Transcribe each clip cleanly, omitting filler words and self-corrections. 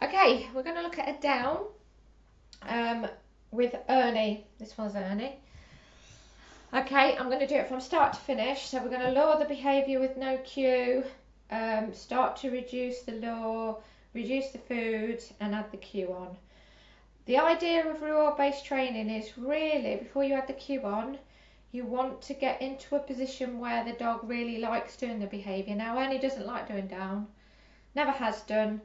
Okay, we're going to look at a down with Ernie. This one's Ernie. Okay, I'm going to do it from start to finish. So we're going to lower the behaviour with no cue, start to reduce the lure, reduce the food, and add the cue on. The idea of reward-based training is really, before you add the cue on, you want to get into a position where the dog really likes doing the behaviour. Now, Ernie doesn't like doing down, never has done.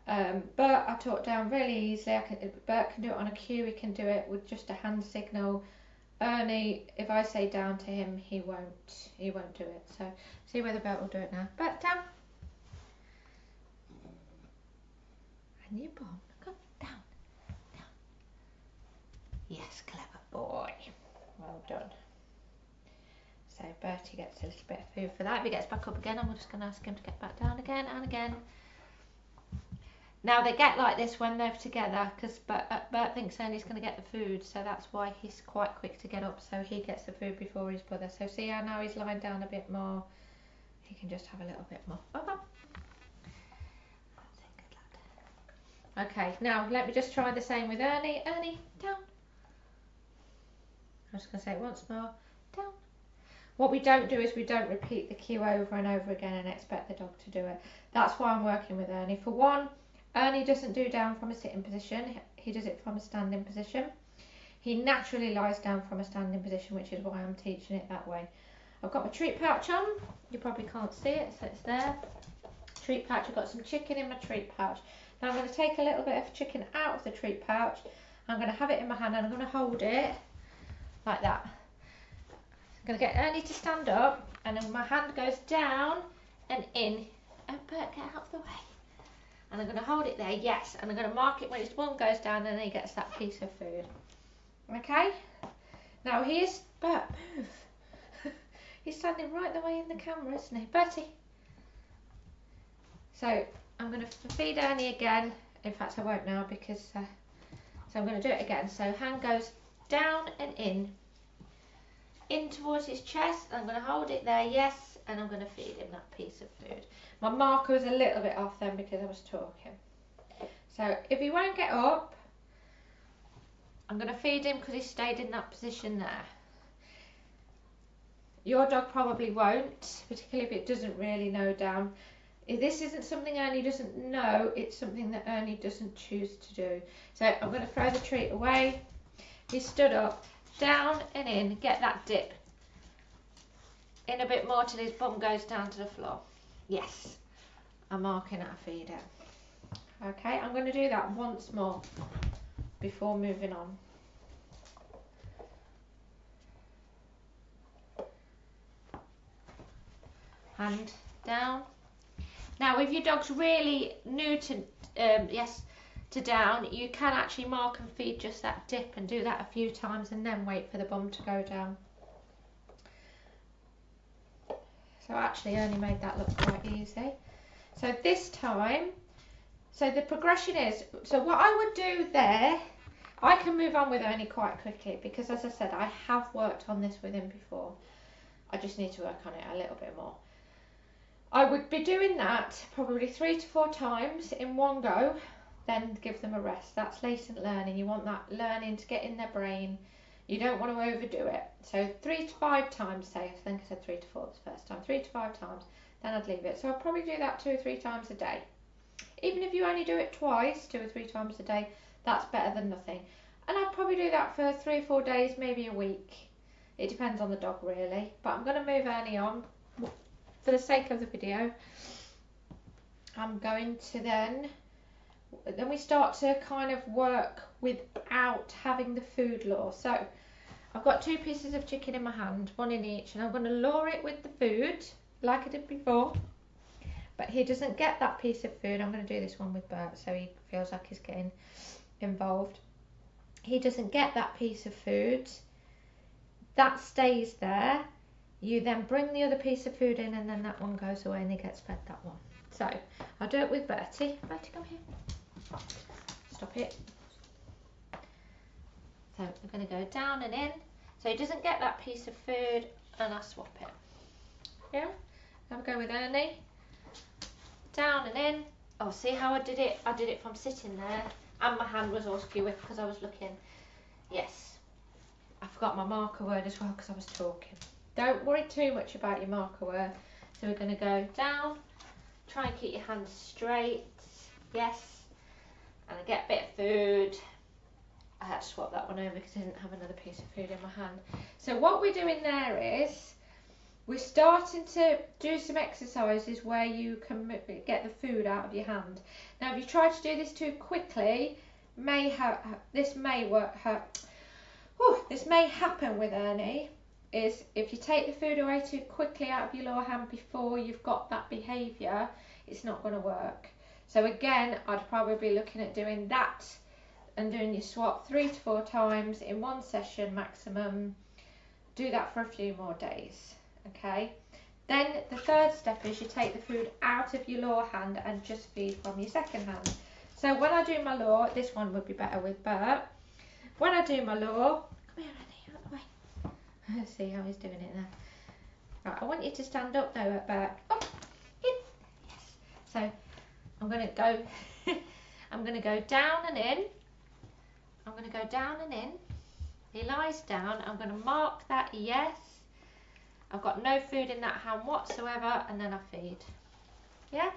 Bert, I taught down really easily. Bert can do it on a cue, he can do it with just a hand signal. Ernie, if I say down to him, he won't do it. So see whether Bert will do it now. Bert, down. And you bomb. Go down. Down. Yes, clever boy. Well done. So Bertie gets a little bit of food for that. If he gets back up again, I'm just going to ask him to get back down again and again. Now they get like this when they're together because Bert thinks Ernie's going to get the food, so that's why he's quite quick to get up, so he gets the food before his brother. So see how now he's lying down a bit more, he can just have a little bit more. Okay, now let me just try the same with Ernie. Ernie, down. I'm just going to say it once more, down. What we don't do is we don't repeat the cue over and over again and expect the dog to do it. That's why I'm working with Ernie. For one, Ernie doesn't do down from a sitting position, he does it from a standing position. He naturally lies down from a standing position, which is why I'm teaching it that way. I've got my treat pouch on, you probably can't see it, so it's there. Treat pouch, I've got some chicken in my treat pouch. Now I'm going to take a little bit of chicken out of the treat pouch, I'm going to have it in my hand and I'm going to hold it like that. I'm going to get Ernie to stand up and then my hand goes down and in. And Bert, get out of the way. And I'm going to hold it there, yes, and I'm going to mark it when his one goes down and then he gets that piece of food. Okay? Now here's Bert, move. He's standing right the way in the camera, isn't he? Bertie. So I'm going to feed Ernie again. In fact, I won't now because, so I'm going to do it again. So hand goes down and in towards his chest. I'm going to hold it there, yes, and I'm going to feed him that piece of food. My marker was a little bit off then because I was talking. So if he won't get up, I'm going to feed him because he stayed in that position there. Your dog probably won't, particularly if it doesn't really know down. If this isn't something Ernie doesn't know, it's something that Ernie doesn't choose to do. So I'm going to throw the treat away. He stood up, down and in, get that dip. In a bit more till his bum goes down to the floor. Yes, I'm marking our feeder. Okay, I'm going to do that once more before moving on. Hand down. Now if your dog's really new to to down, you can actually mark and feed just that dip and do that a few times and then wait for the bum to go down. So actually Ernie made that look quite easy. So this time, so the progression is, so what I would do there, I can move on with Ernie quite quickly because as I said, I have worked on this with him before. I just need to work on it a little bit more. I would be doing that probably 3 to 4 times in one go, then give them a rest. That's latent learning. You want that learning to get in their brain. You don't want to overdo it. So 3 to 5 times, say, I think I said 3 to 4 the first time, 3 to 5 times, then I'd leave it. So I'll probably do that 2 or 3 times a day. Even if you only do it twice, 2 or 3 times a day, that's better than nothing. And I'd probably do that for 3 or 4 days, maybe a week. It depends on the dog really. But I'm going to move Ernie on for the sake of the video. I'm going to then we start to kind of work without having the food lure. So I've got 2 pieces of chicken in my hand, 1 in each, and I'm going to lure it with the food like I did before. But he doesn't get that piece of food. I'm going to do this one with Bert so he feels like he's getting involved. He doesn't get that piece of food. That stays there. You then bring the other piece of food in and then that one goes away and he gets fed that one. So I'll do it with Bertie. Bertie, come here. Stop it. So I'm going to go down and in. So he doesn't get that piece of food and I swap it. Yeah? Now we go with Ernie. Down and in. Oh, see how I did it? I did it from sitting there, and my hand was all skewy because I was looking. Yes. I forgot my marker word as well because I was talking. Don't worry too much about your marker word. So we're going to go down. Try and keep your hands straight. Yes. And I get a bit of food. I had to swap that one over because I didn't have another piece of food in my hand. So what we're doing there is we're starting to do some exercises where you can get the food out of your hand. Now, if you try to do this too quickly, this may happen with Ernie. Is if you take the food away too quickly out of your lower hand before you've got that behaviour, it's not going to work. So again, I'd probably be looking at doing that and doing your swap 3 to 4 times in one session maximum. Do that for a few more days. Okay, then the third step is you take the food out of your lower hand and just feed from your second hand. So when I do my law, this one would be better with Bert. When I do my law, come here, Ernie, out the way. Let's see how he's doing it now. Right, I want you to stand up now, Bert. Up, in. Yes. So I'm going to go. I'm going to go down and in. I'm going to go down and in. He lies down. I'm going to mark that yes. I've got no food in that hand whatsoever, and then I feed. Yeah?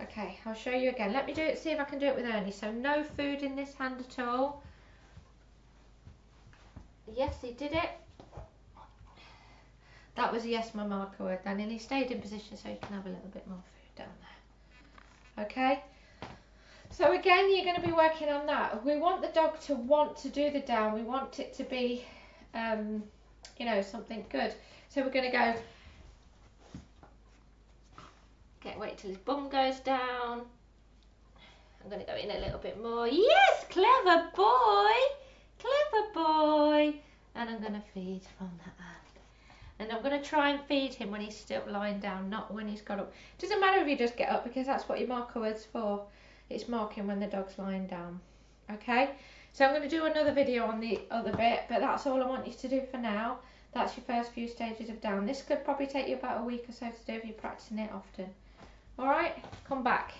Okay, I'll show you again. Let me do it, see if I can do it with Ernie. So no food in this hand at all. Yes, he did it. That was a yes, my marker word then, and he stayed in position so you can have a little bit more food down there. Okay? So again, you're going to be working on that. We want the dog to want to do the down. We want it to be, you know, something good. So we're going to go, wait till his bum goes down. I'm going to go in a little bit more. Yes, clever boy, clever boy. And I'm going to feed from that hand. And I'm going to try and feed him when he's still lying down, not when he's got up. It doesn't matter if you just get up because that's what your marker word's for. It's marking when the dog's lying down. Okay, so I'm going to do another video on the other bit, but that's all I want you to do for now. That's your first few stages of down. This could probably take you about a week or so to do if you're practicing it often. Alright, come back.